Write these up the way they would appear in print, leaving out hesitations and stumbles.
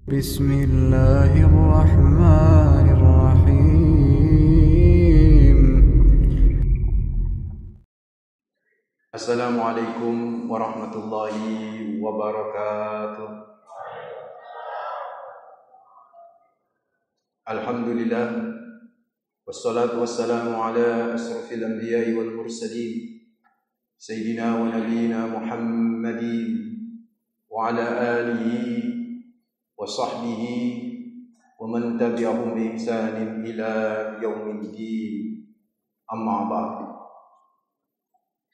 Bismillahirrahmanirrahim. Assalamualaikum warahmatullahi wabarakatuh. Alhamdulillah, wassalatu wassalamu ala asrafil anbiya'i wal mursalin, Sayyidina wa nabiyina Muhammadin wa ala alihi wa sahbihi wa man tabi'ahum bi ihsanin ila yaumiddin. Amma ba'd.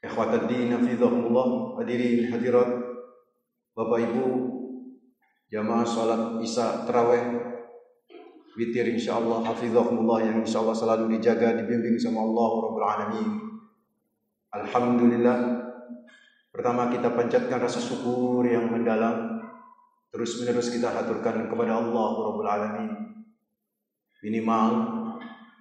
Ikhwatal din hafizahumullah, hadirin hadirat, Bapak Ibu, jamaah salat Isya tarawih witir insyaallah hafizahumullah, yang insyaallah selalu dijaga dibimbing sama Allah Rabbul Alamin. Alhamdulillah, pertama kita panjatkan rasa syukur yang mendalam, terus menerus kita haturkan kepada Allah Rabbul Alamin. Minimal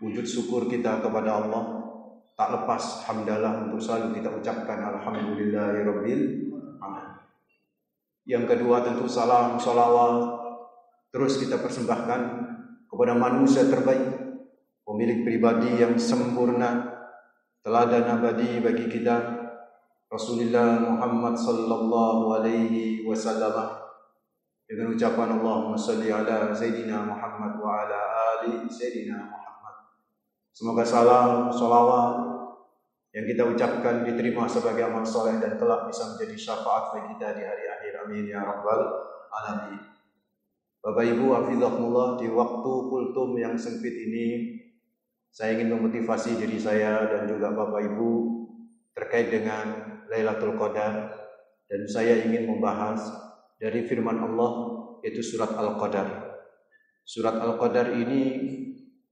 wujud syukur kita kepada Allah tak lepas hamdalah untuk selalu kita ucapkan alhamdulillahirabbil alamin. Yang kedua tentu salam salawat terus kita persembahkan kepada manusia terbaik, pemilik pribadi yang sempurna, teladan abadi bagi kita, Rasulullah Muhammad sallallahu alaihi wasallam, dengan ucapan Allahumma salli ala Sayyidina Muhammad wa ala ali Sayyidina Muhammad. Semoga salam, salawat yang kita ucapkan diterima sebagai amal soleh dan kelak bisa menjadi syafaat bagi kita di hari akhir. Amin ya rabbal alamin. Bapak Ibu hafizahumullah, di waktu kultum yang sempit ini saya ingin memotivasi diri saya dan juga Bapak Ibu terkait dengan Lailatul Qadar, dan saya ingin membahas dari firman Allah, yaitu surat Al-Qadar. Surat Al-Qadar ini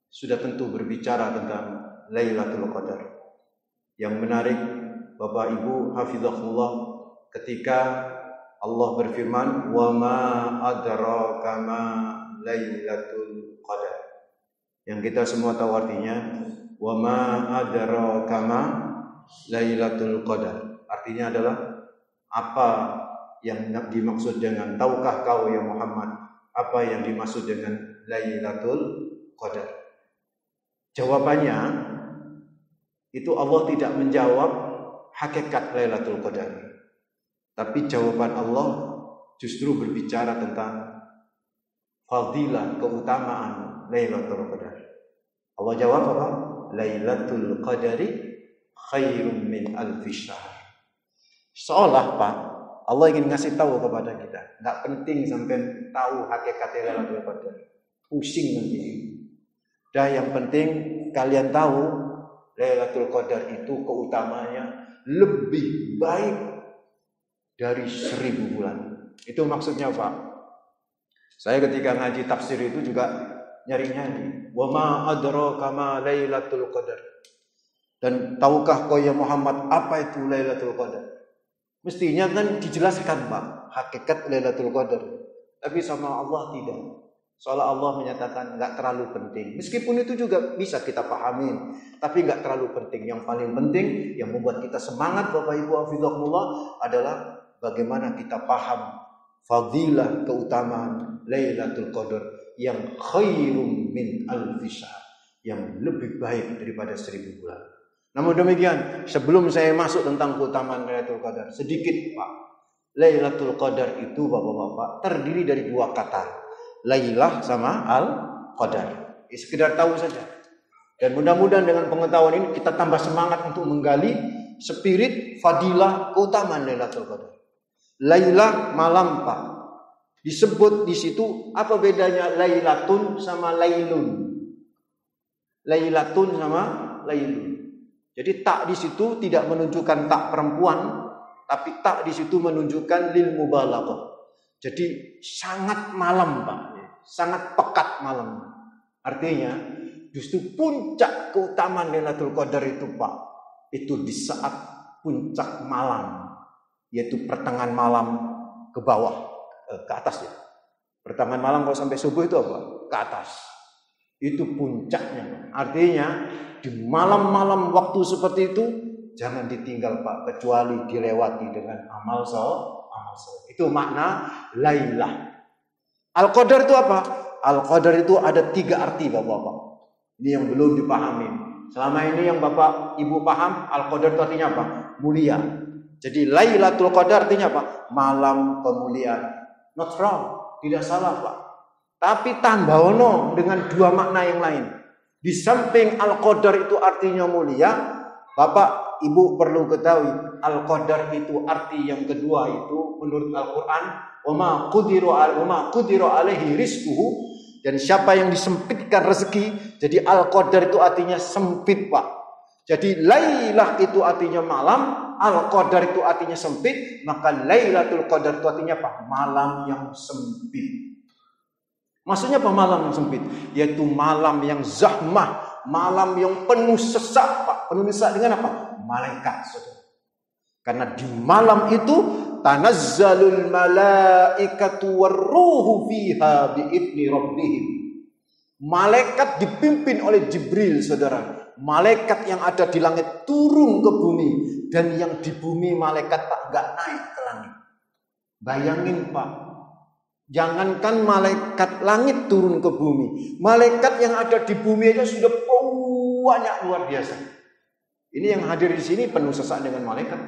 sudah tentu berbicara tentang Lailatul Qadar. Yang menarik Bapak Ibu hafizahullah, ketika Allah berfirman, "Wa ma adraka ma Lailatul Qadar." Yang kita semua tahu artinya, "Wa ma adraka ma Lailatul Qadar." Artinya adalah apa yang dimaksud dengan, tahukah kau ya Muhammad, apa yang dimaksud dengan Lailatul Qadar? Jawabannya itu Allah tidak menjawab hakikat Lailatul Qadar, tapi jawaban Allah justru berbicara tentang fadilah, keutamaan Lailatul Qadar. Allah jawab apa? Lailatul Qadari khairum min alfi syahr. Seolah Pak, Allah ingin ngasih tahu kepada kita, nggak penting sampai tahu hakikat Lailatul Qadar, pusing nanti. Dan yang penting kalian tahu Lailatul Qadar itu keutamanya lebih baik dari 1000 bulan. Itu maksudnya Pak. Saya ketika ngaji tafsir itu juga nyari-nyari. Wa ma adraka ma Lailatul Qadar. Dan tahukah kau ya Muhammad apa itu Lailatul Qadar? Mestinya kan dijelaskan Pak, hakikat Lailatul Qadar. Tapi sama Allah tidak. Soalnya Allah menyatakan enggak terlalu penting. Meskipun itu juga bisa kita pahamin, tapi enggak terlalu penting. Yang paling penting yang membuat kita semangat Bapak Ibu hafizahumullah adalah bagaimana kita paham fadilah, keutamaan Lailatul Qadar yang khairum min alfi syahr, yang lebih baik daripada 1000 bulan. Namun demikian, sebelum saya masuk tentang keutamaan Lailatul Qadar, sedikit Pak. Lailatul Qadar itu Bapak-bapak terdiri dari dua kata, Lailah sama Al-Qadar. Sekedar tahu saja. Dan mudah-mudahan dengan pengetahuan ini kita tambah semangat untuk menggali spirit fadilah keutamaan Lailatul Qadar. Lailah malam Pak. Disebut di situ apa bedanya Lailatun sama Lailun? Lailatun sama Lailun. Jadi tak di situ tidak menunjukkan tak perempuan, tapi tak di situ menunjukkan lil mubalaghah. Jadi sangat malam Pak, sangat pekat malam. Artinya justru puncak keutamaan Lailatul Qadar itu Pak, itu di saat puncak malam, yaitu pertengahan malam ke bawah, ke atas ya. Pertengahan malam kalau sampai subuh itu apa? Ke atas. Itu puncaknya. Artinya di malam-malam waktu seperti itu jangan ditinggal Pak, kecuali dilewati dengan amal soleh. Itu makna Lailah. Al-Qadar itu apa? Al-Qadar itu ada 3 arti Bapak-bapak. Ini yang belum dipahami. Selama ini yang Bapak Ibu paham, Al-Qadar itu artinya apa? Mulia. Jadi Lailatul Qadar artinya apa? Malam kemuliaan. Not wrong, tidak salah Pak. Tapi tambahono dengan 2 makna yang lain. Di samping Al-Qadar itu artinya mulia, Bapak Ibu perlu ketahui, Al-Qadar itu arti yang kedua itu menurut Al-Quran, wa ma qudira alaihi rizquhu, dan siapa yang disempitkan rezeki, jadi Al-Qadar itu artinya sempit Pak. Jadi Lailah itu artinya malam, Al-Qadar itu artinya sempit, maka Lailatul Qadar itu artinya apa? Malam yang sempit. Maksudnya apa malam yang sempit? Yaitu malam yang zahmah, malam yang penuh sesak Pak. Penuh sesak dengan apa? Malaikat saudara. Karena di malam itu tanazzalul malaikatu warruhu fiha biidni rabbihim. Malaikat dipimpin oleh Jibril saudara. Malaikat yang ada di langit turun ke bumi, dan yang di bumi malaikat Pak enggak naik ke langit. Bayangin Pak, jangankan malaikat langit turun ke bumi, malaikat yang ada di bumi aja sudah banyak luar biasa. Ini yang hadir di sini penuh sesak dengan malaikat.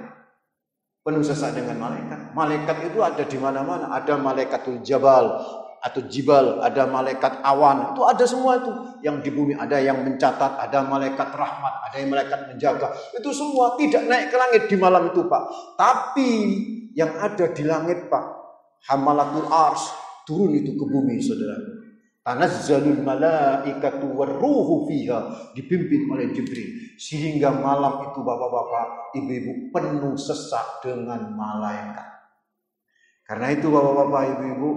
Penuh sesak dengan malaikat. Malaikat itu ada di mana-mana. Ada malaikatul jabal atau jibal, ada malaikat awan. Itu ada semua itu. Yang di bumi ada yang mencatat, ada malaikat rahmat, ada yang malaikat menjaga. Itu semua tidak naik ke langit di malam itu Pak. Tapi yang ada di langit Pak, Hamalatul Ars turun itu ke bumi saudara. Tanazzalul malaikatu warruhu fiha, dipimpin oleh Jibril. Sehingga malam itu bapak-bapak, ibu-ibu penuh sesak dengan malaikat. Karena itu bapak-bapak, ibu-ibu,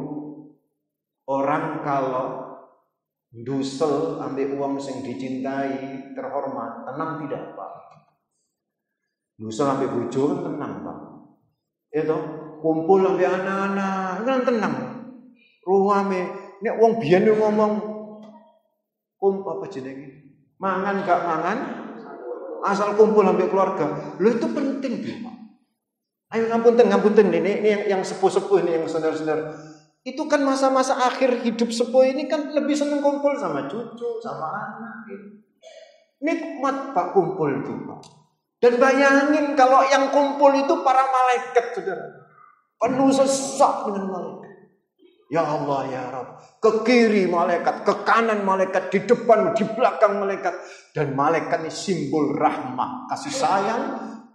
orang kalau dusel ambil uang yang dicintai, terhormat, tenang tidak Pak? Dusel ambil bojo kan tenang Pak. Itu kumpul ambil anak-anak kan tenang. Ruame nek wong biyen ngomong apa jenenge? Mangan gak mangan, asal kumpul ambil keluarga. Lho itu penting tuh, Pak. Ayo ngapunten ini yang sepuh-sepuh ini yang saudara-saudara. Itu kan masa-masa akhir hidup sepuh ini kan lebih seneng kumpul sama cucu, sama anak gitu. Nikmat Pak kumpul itu, Pak. Dan bayangin kalau yang kumpul itu para malaikat, saudara. Penuh sesak dengan malaikat. Ya Allah ya Rabb, ke kiri malaikat, ke kanan malaikat, di depan, di belakang malaikat. Dan malaikat ini simbol rahmah, kasih sayang,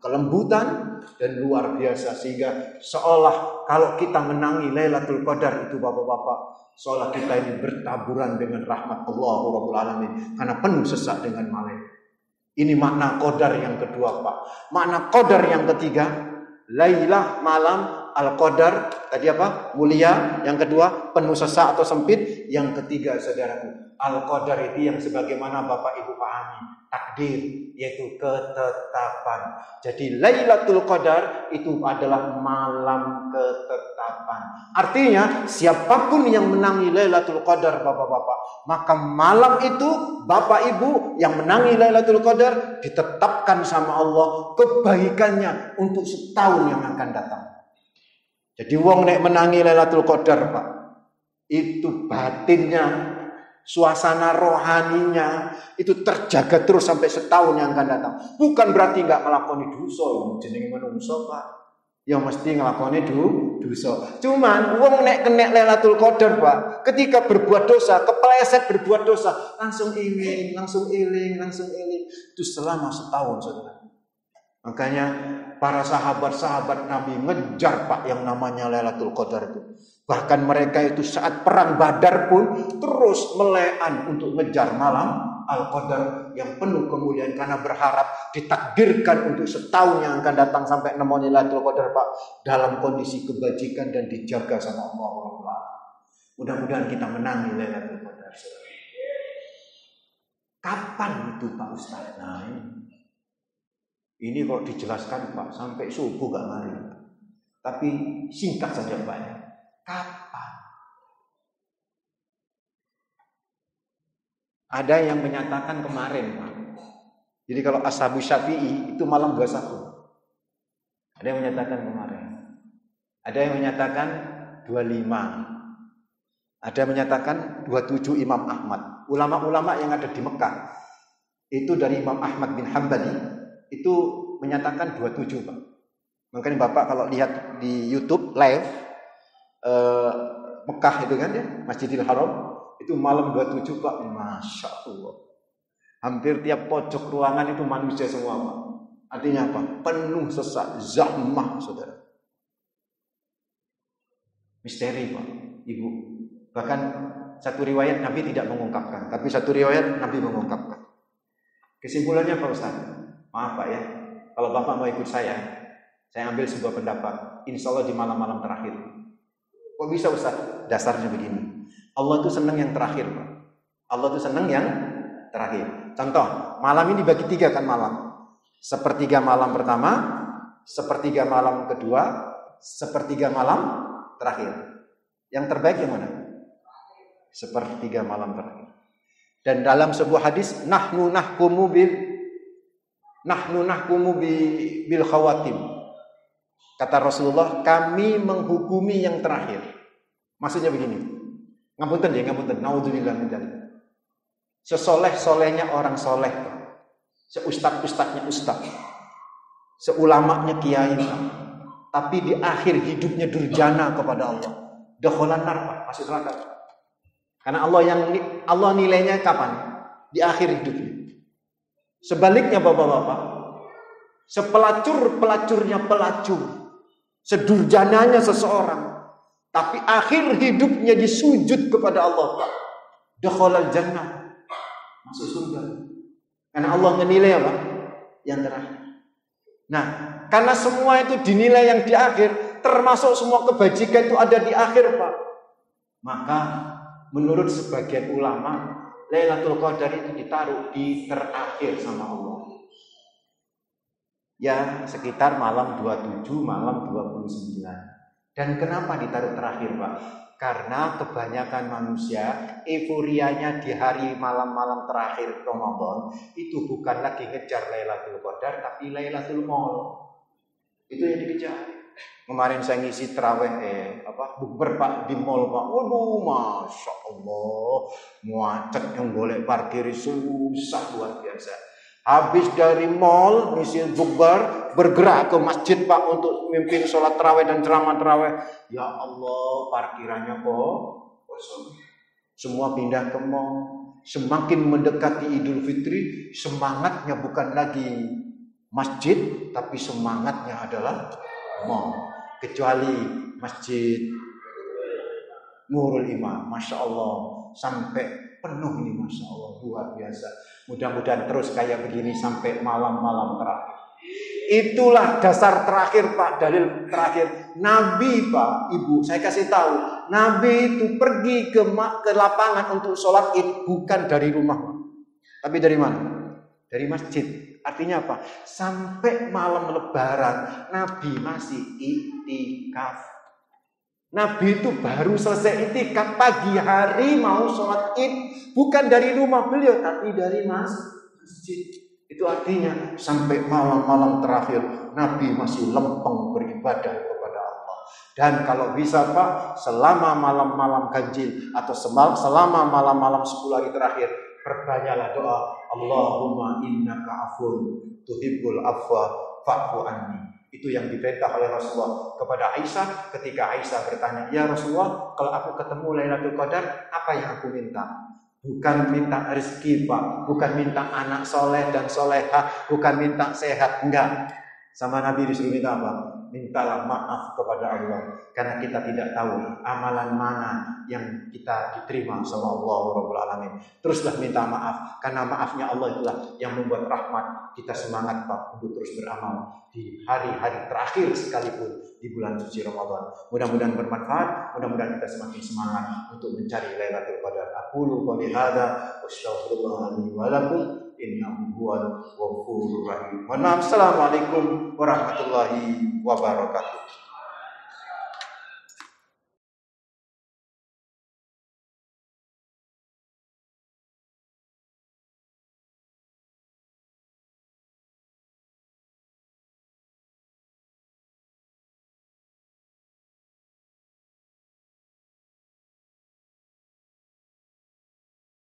kelembutan, dan luar biasa. Sehingga seolah kalau kita menangi Lailatul Qadar itu bapak-bapak, seolah kita ini bertaburan dengan rahmat Allah Rabbul Alamin. Karena penuh sesak dengan malaikat. Ini makna Qadar yang kedua Pak. Makna Qadar yang ketiga, Lailah malam, Al-Qadar tadi apa? Mulia. Yang kedua penuh sesak atau sempit. Yang ketiga saudaraku, Al-Qadar itu yang sebagaimana Bapak Ibu pahami, takdir, yaitu ketetapan. Jadi Lailatul Qadar itu adalah malam ketetapan. Artinya siapapun yang menangi Lailatul Qadar Bapak-bapak, maka malam itu Bapak Ibu yang menangi Lailatul Qadar ditetapkan sama Allah kebaikannya untuk setahun yang akan datang. Jadi wong nek menangi Lailatul Qadar Pak, itu batinnya, suasana rohaninya itu terjaga terus sampai setahun yang akan datang. Bukan berarti enggak ngelakoni dosa yang jenenge manungsa Pak. Yang mesti ngelakoni dosa. Cuman wong nek kena Lailatul Qadar Pak, ketika berbuat dosa, kepleset berbuat dosa, langsung iling. Itu selama setahun saudara. Makanya para sahabat-sahabat Nabi ngejar Pak yang namanya Lailatul Qadar itu. Bahkan mereka itu saat perang Badar pun terus melean untuk ngejar malam Al-Qadar yang penuh kemuliaan karena berharap ditakdirkan untuk setahun yang akan datang sampai namanya Lailatul Qadar Pak dalam kondisi kebajikan dan dijaga sama Allah. Mudah-mudahan kita menangi Lailatul Qadar. Kapan itu Pak Ustaz? Nah, ini kalau dijelaskan Pak sampai subuh gak mari. Tapi singkat saja Pak. Kapan? Ada yang menyatakan kemarin Pak. Jadi kalau Ashabu Syafi'i itu malam 21. Ada yang menyatakan kemarin. Ada yang menyatakan 25. Ada yang menyatakan 27 Imam Ahmad. Ulama-ulama yang ada di Mekah itu dari Imam Ahmad bin Hambali itu menyatakan 27, Pak. Mungkin Bapak kalau lihat di YouTube live Mekah itu kan ya, Masjidil Haram itu malam 27, Pak. Masya Allah. Hampir tiap pojok ruangan itu manusia semua, Pak. Artinya apa? Penuh sesak, zahmah, saudara. Misteri, Pak, Ibu. Bahkan satu riwayat Nabi tidak mengungkapkan, tapi satu riwayat Nabi mengungkapkan. Kesimpulannya Pak Ustaz, maaf Pak ya, kalau Bapak mau ikut saya ambil sebuah pendapat, insya Allah di malam-malam terakhir. Kok bisa Ustaz? Dasarnya begini, Allah itu senang yang terakhir, Pak. Allah itu senang yang terakhir. Contoh, malam ini dibagi 3 kan malam. Sepertiga malam pertama, sepertiga malam kedua, sepertiga malam terakhir. Yang terbaik yang mana? Sepertiga malam terakhir. Dan dalam sebuah hadis, nahnu nahkumu bil khawatim. Kata Rasulullah, kami menghukumi yang terakhir. Maksudnya begini. Ngapunten, naudzubillah min dzalik. Sesoleh-solehnya orang soleh, seustad-ustadnya ustad, seulamanya kiai, tapi di akhir hidupnya durjana kepada Allah, dakhalan nar, Pak, masuk neraka. Karena Allah nilainya kapan? Di akhir hidupnya. Sebaliknya Bapak-bapak, sepelacur-pelacurnya pelacur, sedurjananya seseorang, tapi akhir hidupnya disujud kepada Allah, Pak, dakhalal jannah, masuk surga. Karena Allah menilai apa? Yang terakhir. Nah, karena semua itu dinilai yang di akhir, termasuk semua kebajikan itu ada di akhir, Pak. Maka menurut sebagian ulama, Lailatul Qadar itu ditaruh di terakhir sama Allah. Ya, sekitar malam 27, malam 29. Dan kenapa ditaruh terakhir, Pak? Karena kebanyakan manusia euforianya di hari malam-malam terakhir Ramadan itu bukan lagi ngejar Lailatul Qadar, tapi Lailatul Maul. Itu yang dikejar. Kemarin saya ngisi terawih bukber Pak di mall, Pak. Waduh, Masya Allah, muacet yang boleh parkir susah luar biasa. Habis dari mall ngisi bukber, bergerak ke masjid, Pak, untuk mimpin sholat terawih dan ceramah terawih. Ya Allah, parkirannya kosong. Semua pindah ke mall. Semakin mendekati Idul Fitri, semangatnya bukan lagi masjid, tapi semangatnya adalah mall. Kecuali masjid Nurul Imam, Masya Allah, sampai penuh ini, Masya Allah, luar biasa. Mudah-mudahan terus kayak begini sampai malam-malam terakhir. Itulah dasar terakhir, Pak, dalil terakhir. Nabi, Pak, Ibu, saya kasih tahu, Nabi itu pergi ke lapangan untuk sholat Id bukan dari rumah, tapi dari mana? Dari masjid. Artinya apa? Sampai malam Lebaran Nabi masih iktikaf. Nabi itu baru selesai iktikaf pagi hari mau sholat Id, bukan dari rumah beliau tapi dari masjid. Itu artinya sampai malam-malam terakhir Nabi masih lempeng beribadah kepada Allah. Dan kalau bisa, Pak, selama malam-malam ganjil atau selama malam-malam 10 hari terakhir, perbanyaklah doa, Allahumma innaka afun tuhibbul afwa fa'fu anni. Itu yang diperintah oleh Rasulullah kepada Aisyah ketika Aisyah bertanya, ya Rasulullah, kalau aku ketemu Lailatul Qadar, apa yang aku minta? Bukan minta rezeki, Pak, bukan minta anak soleh dan solehah, bukan minta sehat, enggak. Sama Nabi disuruh minta apa? Mintalah maaf kepada Allah, karena kita tidak tahu amalan mana yang kita diterima sama Allah Rabbul Alamin. Teruslah minta maaf, karena maafnya Allah itulah yang membuat rahmat kita semangat, Pak, untuk terus beramal di hari-hari terakhir sekalipun di bulan suci Ramadan. Mudah-mudahan bermanfaat, mudah-mudahan kita semakin semangat untuk mencari Lailatul Qadar. Aqulu qouli hadza wa astaghfirullah li wa lakum innahu huwal ghafurur rahim. Assalamualaikum warahmatullahi wabarakatuh.